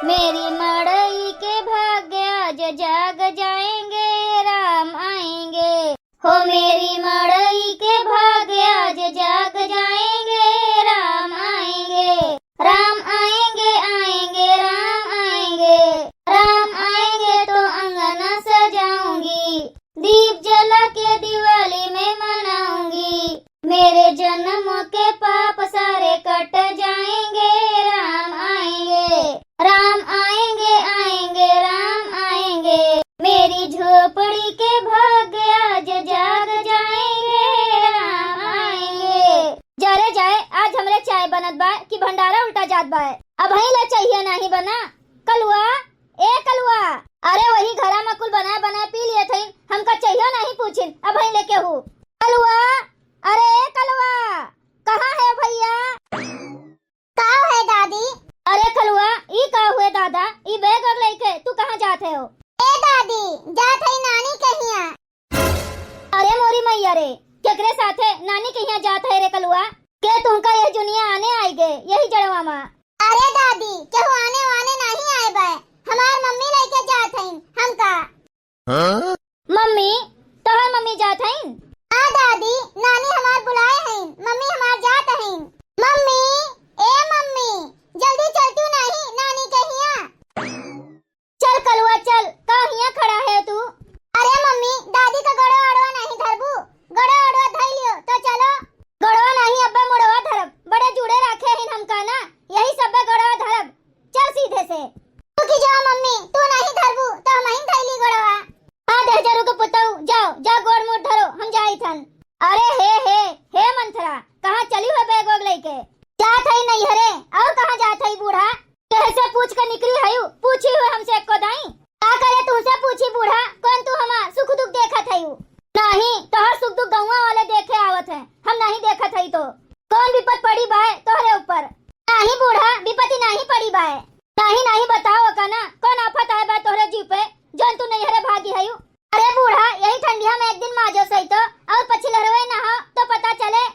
मेरी मड़ई के भाग्य आज जाग जाएंगे, राम आएंगे। हो मेरी मड़ई के भाग्य आज जाग जाएंगे, राम आएंगे। राम आएंगे आएंगे राम आएंगे, राम आएंगे तो अंगना सजाऊंगी, दीप जला के दिवाली में मनाऊंगी। मेरे जन्म के पाप सारे कट जाएंगे, राम आएंगे। राम आएंगे आएंगे राम आएंगे, मेरी झोपड़ी के भाग्य आज जाग जाएंगे, राम आएंगे। जरे जाए आज हमरे चाय बनत बा कि भंडारा उल्टा जात बा। अब ही ला चाहिए नहीं बना। कलुआ ए कलुआ, अरे वही घरा में कुल बनाए बनाए पी लिए थे, हमका चाहिए नहीं पूछिन। अब ही लेके हूँ कलुआ। अरे कलुआ कहाँ है भैया? का है दादी? अरे कलुआ ई का हुए दादा, ई बैग और लेके तू कहाँ जाते हो? ए दादी जात है नानी कहिया। अरे मोरी मैया रे, केकरे साथे नानी कहिया जात है रे कलुआ? के तुमका यह दुनिया आने आई गे यही जड़वा माँ? अरे दादी केहू आने वाने नहीं आए बे, हमार मम्मी लेके जात है हमका। मम्मी तोहर मम्मी जात है? हाँ दादी, नानी हमार बुलाए हैं, मम्मी हमार जात हैं। मम्मी ए मम्मी जल्दी चल तू नहीं नानी कहिया। चल कलुआ चल, कहिया खड़ा है तू? अरे मम्मी दादी का गड़ो अड़वा नहीं धरबू, गड़ो अड़वा धर लियो तो चलो। गड़वा नहीं अब्बा मुड़वा धरब, बड़े जुड़े रखे हैं हमका ना, यही सब गड़वा धरब। चल सीधे से। तू की जाओ मम्मी, तू नहीं धरबू तो हम ही धैली गड़वा। हाँ दे जरू के पुतऊ, जाओ जा गोड़ मुड़ धरो हम जाई थन। अरे हे मंथरा, कहाँ चली हुए बैग वैग लेके? जात है नहीं हरे, और कहाँ जात है बूढ़ा? कैसे पूछ कर निकली है? पूछी हुए हमसे एको दाई? का करे तुमसे पूछी बूढ़ा? कौन तू हमार सुख दुख देखत है? नहीं तोहर सुख दुख गौवा वाले देखे आवत है, हम नहीं देखत है। तो कौन विपत पड़ी बाय तोहरे ऊपर? नहीं बूढ़ा विपत्ति नहीं पड़ी बाय। नहीं बताओ का ना, कौन आफत आए बाय तोहरे जी पे जौन तू नहीं हरे भागी है? अरे बूढ़ा यही ठंडिया में एक दिन माजो सही तो, और पछिलरवे नहा तो पता चले।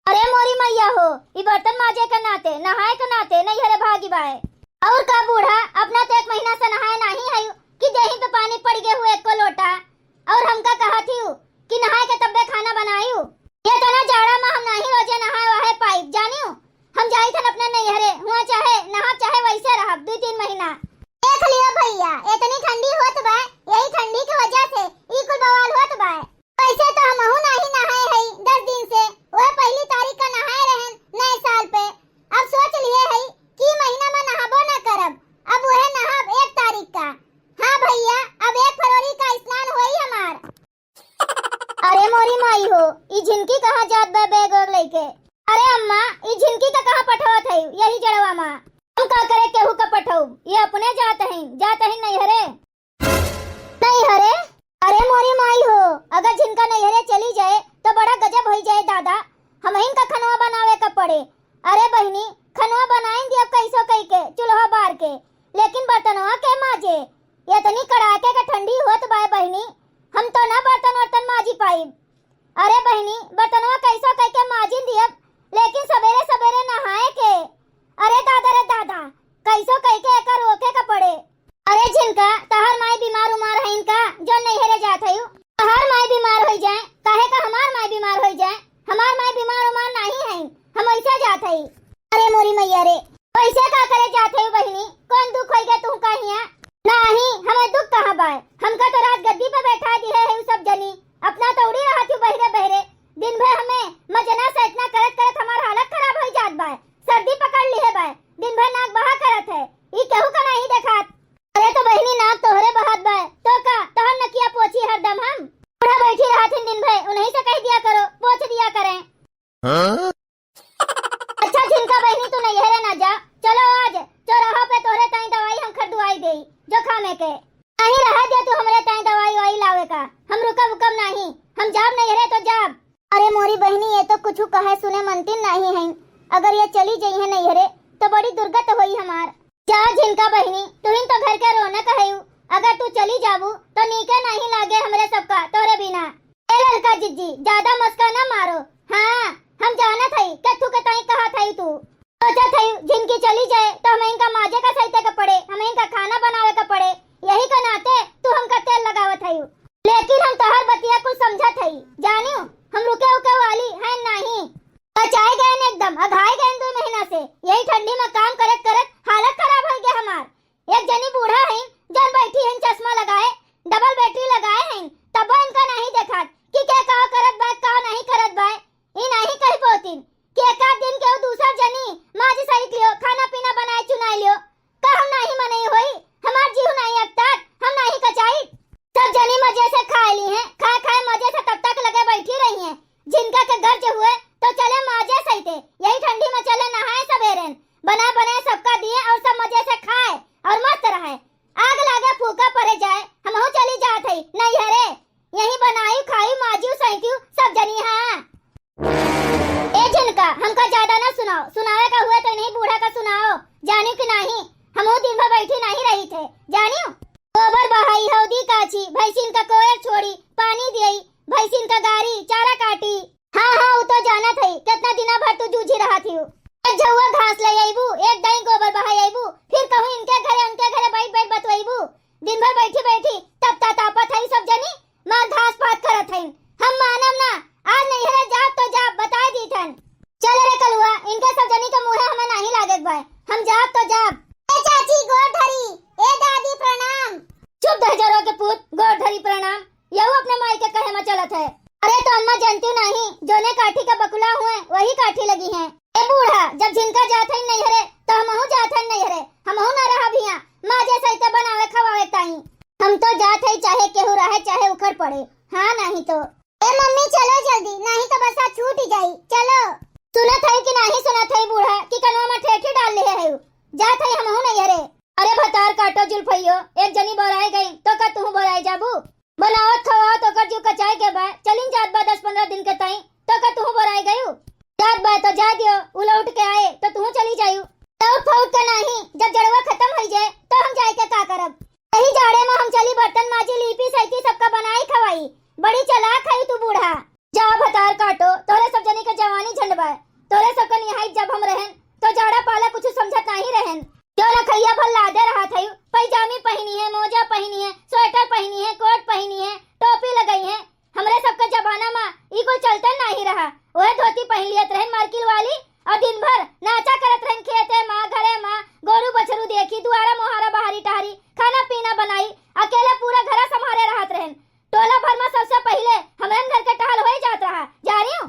अरे मोरी मैया हो, ये बर्तन माजे के नाते नहाए के नाते नहीं हरे भागी बाए। और का बूढ़ा अपना तो 1 महीना से नहाए नहीं है कि जहीं पे पानी पड़ गए हुए को लोटा, और हमका कहा थी कि नहाए के तब्बे खाना बनाई। ये तो ना जाड़ा में हम नहीं रोजे नहाए वहां पाइप जानियो। हम जाई थन अपने नहीं हरे हुआ, चाहे नहा चाहे वैसे रह 2-3 महीना। देख लियो भैया इतनी ठंडी होत बा, यही ठंडी की वजह से ई कुल बवाल होत बा। वैसे तो हमहू नहीं नहाए है 10 दिन से, वह पहली तारीख का नहाए रहन नए साल पे। अब सोच लिए है कि महीना में नहाबो न करब, अब वह नहाब 1 तारीख का। हाँ भैया अब 1 फरवरी का स्नान होई हमार। अरे मोरी माई हो, ई झिनकी कहाँ जात बा बैग वैग लेके? अरे अम्मा ई झिनकी का कहाँ पठवत है यही जड़वा माँ? हम का करे केहू का पठऊ, ये अपने जात हैं नहीं हरे। नहीं हरे? अरे मोरी माई हो, अगर जिनका नहीं हरे चली जाए तो बड़ा गजब हो जाए दादा, हम इनका खनवा बनावे का पड़े। अरे बहनी खनवा बनाएंगे अब कैसो कई के चूल्हा बार के, लेकिन बर्तनवा के माजे ये इतनी कड़ाके का ठंडी होत बाय बहनी, हम तो ना बर्तन वर्तन माजी पाई। अरे बहनी बर्तनवा कैसो कई के माजी दियब, लेकिन सवेरे सवेरे नहाए के। अरे दादा कैसो कई के एकर रोके का पड़े। अरे जिनका तहर माई बीमार उमार है इनका जो नहीं हेरे जात है, तहर माई बीमार हो जाए काहे का हमार माई बीमार हो जाए? हमार माई बीमार उमार नहीं है, हम ऐसे जात है। अरे मोरी मैया रे, वैसे का करे जात है बहनी? कौन दुख होई गया तू कहिया? नहीं हमें दुख कहाँ बाय, हमका तो रात गद्दी पे बैठा दी है सब जनी, अपना तो उड़ी रहा थी बहरे दिन भर हमें मजना से इतना करत हमार हालत खराब हो जात बाय। सर्दी पकड़ ली है बाय, दिन भर नाक बहा करत है, ई केहू का नहीं देखात। अरे तो बहनी नाक तोहरे बहात बाय तो का तोहर नकिया पोछी हरदम हम बूढ़ा बैठी रहा थी दिन भर, उन्हीं से कह दिया करो पोछ दिया करें। अच्छा झिनका बहनी तू नहीं हरे ना जा, चलो आज चौराहा पे तोहरे ताई दवाई हम खरीदवाई देई जो खामे के। नहीं रहा दे तू हमरे ताई दवाई वाई लावे का, हम रुकब नहीं, हम जाब नहीं हरे तो जाब। अरे मोरी बहनी ये तो कुछ कहे सुने मनती नहीं है, अगर ये चली जाई है नहीं हरे तो बड़ी दुर्गत होई हमार। जा झिनका बहनी तुहिन तो घर के रौनक है, अगर तू चली जाबू तो नीके नहीं लागे हमरे सबका तोरे बिना। ए लड़का जिज्जी ज्यादा मस्का न मारो। हाँ हम जाना थई कथू के ताई कहा थई तू सोचा थई जिनकी चली जाए तो हम इनका माजे का सही यही ठंडी में काम करत करत हालत खराब हो गया हमार। एक जनी बूढ़ा है जन बैठी है चश्मा लगाए, डबल बैटरी लगाए हैं, तब इनका नहीं देखा कि क्या का करत बा का नहीं करत बा। ई नहीं कह पोतीन कि एक आध दिन के दूसरा जनी माँ जी सहित लियो खाना पीना बनाए चुनाई लियो का हम नहीं मनाई होई। हमार जीव नहीं अक्तार, हम नहीं कचाई। सब जनी मजे से खा ली हैं, खाए खाए मजे से तब तक लगे बैठी रही हैं। जिनका के घर जो हुए तो चले माजे सही थे, यही ठंडी में चले नहाए सवेरे, बना बनाए सबका दिए और सब मजे से खाए और मस्त रहे। आग लागे फूका पड़े जाए हम हो चली जात है नहीं हरे, यही बनाई खाई माजू सही सब जनी। हाँ ए जिनका हमका ज्यादा ना सुनाओ, सुनावे का हुआ तो नहीं बूढ़ा का सुनाओ। जानी कि नहीं हम दिन भर बैठी नहीं रही थे, जानियो गोबर बहाई हौदी काची भैंसिन का कोयर छोड़ी पानी दिई, भैंसिन का गाड़ी चारा काटी। हाँ हाँ वो तो जाना थी कितना दिना भर तू जूझी रहा थी। एक झुआ घास ले आईबू, एक दही गोबर बहाई आईबू, फिर कहूँ इनके घरे उनके घरे बैठ बैठ बतवाईबू। दिन भर बैठी बैठी तब तापत है सब जनी मार घास पात करत है। हम मानम ना, आज नहीं है जाब तो जाब बता दी थन। चल रे कलुआ इनके सब जनी के मुँह हमें नहीं लागे भाई, हम जाब तो जाब। ए चाची गोड़ धरी, ए दादी प्रणाम। चुप दहजरों के पूत, गोड़ धरी प्रणाम, यहू अपने माई के कहे में चलत है। अरे तो अम्मा जानती नहीं जोने काठी का बकुला हुए वही काठी लगी है। ए बूढ़ा जब जिनका जात है नहीं हरे तो हमहू जात है नहीं हरे, हमहू ना रहा भिया माँ जैसे तो बनावे खवावे ताई। हम तो जात है चाहे केहू रहे चाहे उखड़ पड़े। हाँ नहीं तो ए मम्मी चलो जल्दी, नहीं तो बसा छूट जाई। चलो सुनत है कि नहीं सुनत है बूढ़ा कि कनवा में ठेठी डाल ले है जात है हमहू नहीं हरे। अरे भतार काटो जुल्फइयो, एक जनी बोराई गई तो का तू बोराई जाबू। बनावत खवाओ तो कर जू कचाई के बा चलिन जात बा 10-15 दिन के ताई तो का तू बोराई गयू। जात बा तो जा दियो, उलट के आए तो तू चली जायू। लौट फौट के नहीं, जब जड़वा खत्म हो जाए तो हम जाए के का करब। यही जाड़े में हम चली बर्तन माजी लीपी सैती सबका बनाई खवाई। बड़ी चालाक है तू बूढ़ा। जा भतार काटो, तोरे सब जनी के जवानी झंडबा, तोरे सब का निहाई जब हम रहन तो जाड़ा पाला कुछ समझत नहीं रहन। जो रखैया भल लादे रहा था पैजामी पहनी है, मोजा पहनी है, स्वेटर पहनी है, कोट पहनी है, टोपी लगाई है। हमरे सबका जमाना में ई कोई चलता नहीं रहा। वह धोती पहन लियत रहन मार्किल वाली और दिन भर नाचा करत रहन खेते माँ घरे माँ गोरू बछरू देखी दुआरा मोहारा बहारी टहारी खाना पीना बनाई अकेले पूरा घर संभाले रहत रहन। टोला भर में सबसे पहले हमरन घर के टहल हो जात रहा जानियो।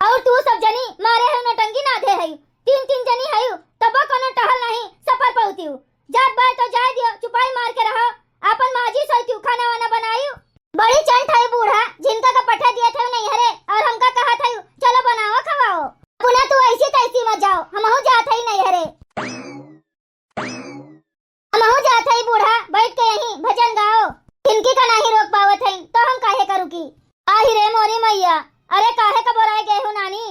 और तू सब जनी मारे है नोटंगी ना दे है, 3-3 जनी है तब कोनो टहल नहीं सफर पहुंची। जात बाय तो जाय दियो, चुपाई मार के रहो, अपन माजी सोचू खाना वाना बनायू। बड़ी चंट है बूढ़ा, जिनका का पठा दिया था नहीं हरे और हमका कहा था चलो बनाओ खवाओ। पुनः तू ऐसी तैसी मत जाओ, हमहू जात है नहीं हरे, हमहू जात है बूढ़ा बैठ के यहीं भजन गाओ। इनकी का नहीं रोक पावत है तो हम काहे करू की। आही रे मोरी मैया, अरे काहे का बोराए गए हो नानी।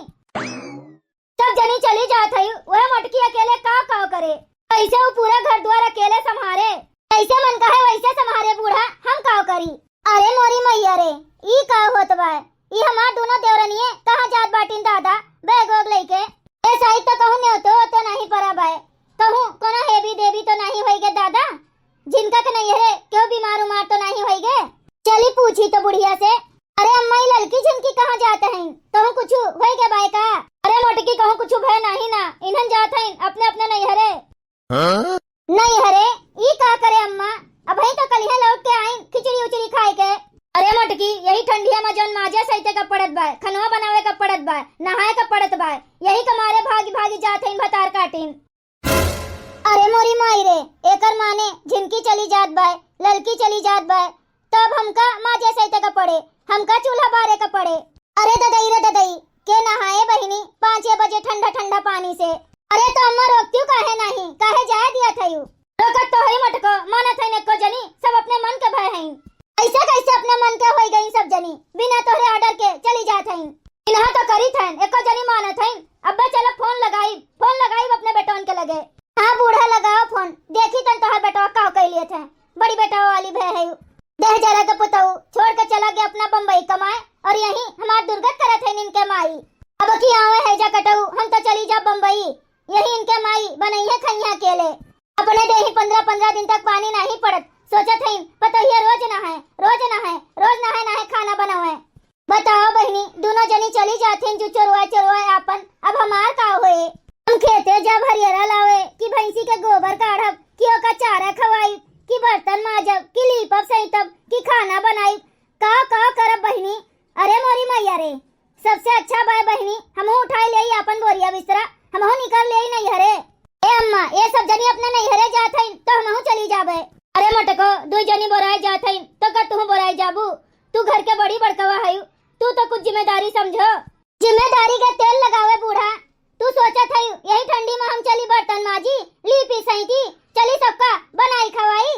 सब जनी चली जात है, वह मटकी अकेले का करे, कैसे वो पूरा घर द्वार अकेले संभारे, कैसे मन कहे वैसे संभारे बूढ़ा, हम का करी। अरे मोरी मैया रे ई का होत बा, ई हमार दोनों देवरनिए कहां जात बाटिन दादा बैग वैग लेके। ए सही तो कहूं ने तो नहीं परा बाय, कहूं कोनो हेवी देवी तो नहीं होई गे दादा, जिनका के नहीं है क्यों बीमार उमार तो नहीं होई गे। चली पूछी तो बुढ़िया से, अरे अम्मा ई लड़की जिनकी कहां जाते हैं कहूं कुछ होई गे बाय का। अरे मोटकी कहूं कुछ भय नहीं ना, इन्हन जात हैं अपने अपने नहीं हरे। नहीं हरे ई का करे अम्मा, अब ही तो कल लौट के आई खिचड़ी उचड़ी खाए के। अरे मोटकी यही ठंडिया में जौन माजे सहिते का पड़त बा, खनवा बनावे का पड़त बा, नहाए का पड़त बा, यही कमारे भागी भागी जात हैं भतार काटिन। अरे मोरी माई रे एकर माने झिनकी चली जात बा, ललकी चली जात बा, तब हमका माजे सहिते का पड़े, हमका चूल्हा बारे का पड़े। अरे ददई के नहाए बहिनी 5 बजे ठंडा ठंडा पानी से। अरे तो अम्मा रोकती काहे नहीं, काहे जाए दिया था रोकत तो है मटको मानत है neko जनी, सब अपने मन के भय हैं। ऐसे कैसे अपने मन के होई गई सब जनी, बिना तोहरे ऑर्डर के चली जात हैं। इन्हा तो करी थन एको जनी मानत हैं। अब्बा चलो फोन लगाई अपने बेटवन के लगे। हाँ बूढ़ा लगाओ फोन, देखी तन तोहर बेटवा का कह लिए थे, बड़ी बेटा वाली भय है। देह जरा के पुतऊ छोड़ के चला गया अपना बम्बई कमाए और यही हमार दुर्गत करत है इनके माई। अब की आवे है जा कटऊ, हम तो चली जा बम्बई, यही इनके माई बनई है खैया अकेले। अपने देही 15-15 दिन तक पानी नहीं पड़त, सोचत है पतोहिया रोज नहाए खाना बनावे। बताओ बहनी दोनों जनी चली जाती जो चोरवाए आपन, अब हमार का होए। हम खेते जब हरियरा ला भैंसी के गोबर काढ़ब कि ओका चारा खवाई कि बर्तन माजब कि लीपब सहितब कि खाना बनाई का करब बहिनी। अरे मोरी मैया रे, सबसे अच्छा बाय बहिनी हमहू उठाई ले अपन बोरिया बिस्तरा, हमहू निकल ले नैहरे। ए अम्मा ये सब जनी अपने नैहरे जात हईन तो हमहू चली जाबे। अरे मटको दू जनी बोराई जात हईन तो का तू बोराई जाबू? तू घर के बड़ी बड़कवा हई, तू तो कुछ जिम्मेदारी समझो। जिम्मेदारी के तेल लगावे बूढ़ा, तू सोचत हई यही ठंडी में हम चली बर्तन माजी लीपी सहिती चली सबका बनाई खवाई,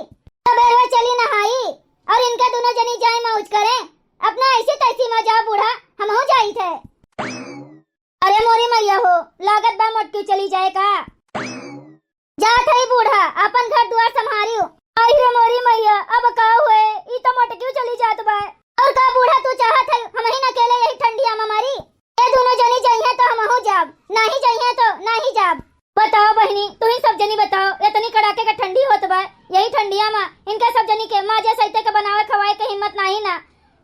सबेरे चली नहाई और इनके दोनों जनी जाए मौज करे अपना ऐसी तैसी में जा बूढ़ा, हमहू जाई थे। अरे मोरी मैया हो, लागत बा मोटकी चली जाए का? जात हई बूढ़ा अपन घर द्वार संभारियो। आई रे मोरी मैया, अब का हुए ई तो मोटकी चली जात बा। और का बूढ़ा तू चाहत है हम ही न अकेले यही ठंडिया में मारी? ये दोनों जनी जाइए तो हमहू जाब, नहीं जाइए तो नहीं जाब। बताओ बहनी, तू ही सब जनी बताओ, इतनी कड़ाके का ठंडी होत बा, यही ठंडिया में इनके सब जनी के माजे सहिते के बनावे खवाए के हिम्मत नहीं ना,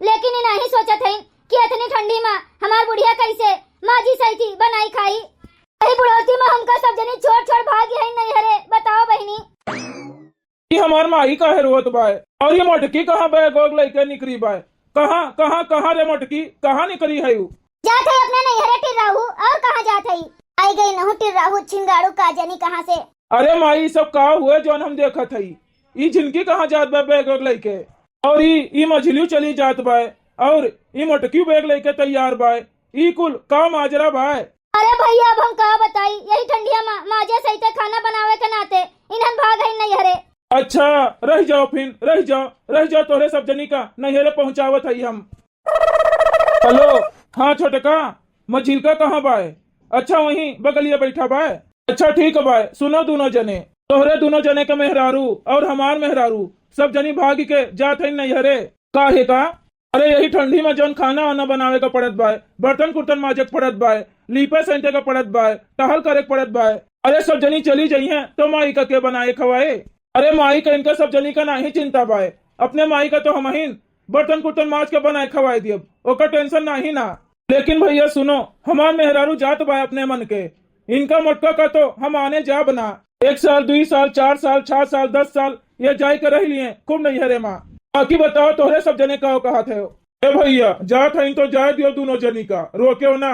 लेकिन इ नहीं सोचत है कि इतनी ठंडी में हमार बुढ़िया कैसे माजी सहिती बनाई खाई। यही बुढ़ौती में हमका सब जनी छोड़ भागी है नैहरे। बताओ बहनी, ये हमार माई का है रोत बाय और ये मोटकी कहाँ बैग वोग लेके निकली बाय? कहाँ रे मोटकी, कहाँ निकली है? जात है अपने नैहरे टिर्राहू, और कहाँ जात है? आई गई नहु टिर्राहू छिंगाड़ू का जनी कहाँ से। अरे माई सब का हुए जोन हम देखत हई, ई जिनकी कहाँ जात बा बैग वोग लेके, और ई मछली चली जात बाय और ई मोटकी बैग लेके तैयार बाय, ई कुल का माजरा बाय? अरे भैया अब हम का बताई, यही ठंडिया में माजे सहिते खाना बनावे के नाते इन्हन भाग है नैहरे। अच्छा रह जाओ फिर, रह जाओ तोरे सब जनी का नैहरे पहुँचावत हई हम। हेलो हाँ छोटका, मझिलका कहाँ बाय? अच्छा वहीं बगलिया बैठा बाय। अच्छा ठीक है बाय। सुनो दोनों जने, तोहरे दोनों जने के मेहरारू और हमार मेहरारू सब जनी भाग के जात है नैहरे। काहे का? अरे यही ठंडी में जौन खाना वाना बनावे का पड़त बाय, बर्तन कुर्तन माजे के पड़त बाय, लीपे सैंते का पड़त बाय, टहल करे पड़त बाय। अरे सब जनी चली जाइए तो माई का के बनाए खवाए? अरे माई का इनका सब जनी का नहीं चिंता बाय, अपने माई का तो हम ही बर्तन कुर्तन माज के बनाए खवाए दिए, ओका टेंशन नहीं ना। लेकिन भैया सुनो, हमार मेहरारू जात बाय अपने मन के, इनका मोटका का तो हम आने जा बना 1 साल 2 साल 4 साल 6 साल 10 साल ये जाय के रह लिए खूब नैहरे माँ। बाकी बताओ तोहरे सब जने का कहा थे? ए भैया जात है तो जाए दियो दोनों जनी का, रोके ना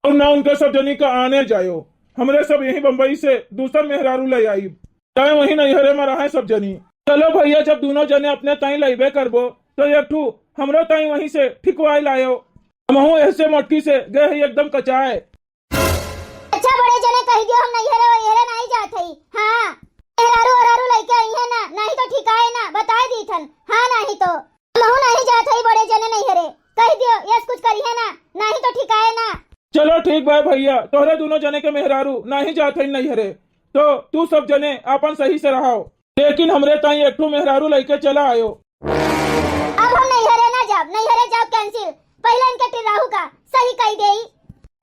और ना उनके सब जनी का आने जायो। हमरे सब यही बम्बई से दूसर मेहरारू ले आई, चाहे वही नैहरे में रहे सब जनी। चलो भैया जब दोनों जने अपने ताई लाइबे करबो तो एक ठू हमरो ताई वहीं से ठिकवाई लायो, हमहू ऐसे मोटकी से गए एकदम कचाए। अच्छा बड़े जने कह दियो हम नैहरे नहीं जात हई। हाँ मेहरारू लेके आई है ना, नहीं तो ठिकाए ना बताए दी थन। हाँ नहीं तो हमहू नहीं जात हई बड़े जने नैहरे, कह दियो यस कुछ करिए ना, नहीं तो ठिकाए ना। चलो ठीक बा भैया, तोहरे दोनों जने के मेहरारू नहीं जात है नैहरे तो तू सब जने अपन सही से रहो, लेकिन हमरे ताई एक ठू मेहरारू लेके चला आयो। अब हम नैहरे ना जाब, नैहरे जाब कैंसिल, पहले इनके टिर्राहू का सही कही देई।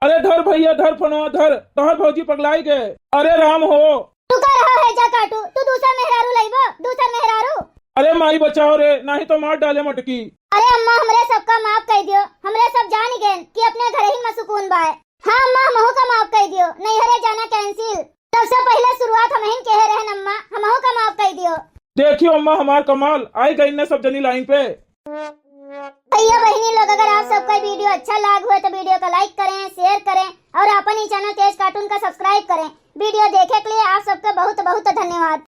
अरे धर भैया धर फनवा धर, तोहर भौजी पगलाई गए। अरे राम हो, तू का रहा है जा काटू, तू दूसरा मेहरारू लाइबो, दूसरा मेहरारू। अरे माई बचाओ रे, नहीं तो मार डाले मटकी। अरे अम्मा हमरे सबका माफ कर दियो, हमरे सब जान गए कि अपने घर ही में सुकून बाय। हाँ अम्मा हमहू का माफ कर दियो, नैहरे जाना कैंसिल। सबसे पहले शुरुआत हम ही कह रहे अम्मा, हमहू का माफ कर दियो। देखियो अम्मा हमार कमाल, आई गई ने सब जनी लाइन पे। भैया बहनी लोग अगर आप सबका वीडियो अच्छा लगा हुआ तो वीडियो को लाइक करें, शेयर करें और अपन ही चैनल तेज कार्टून का सब्सक्राइब करें। वीडियो देखे के लिए आप सबका बहुत बहुत धन्यवाद।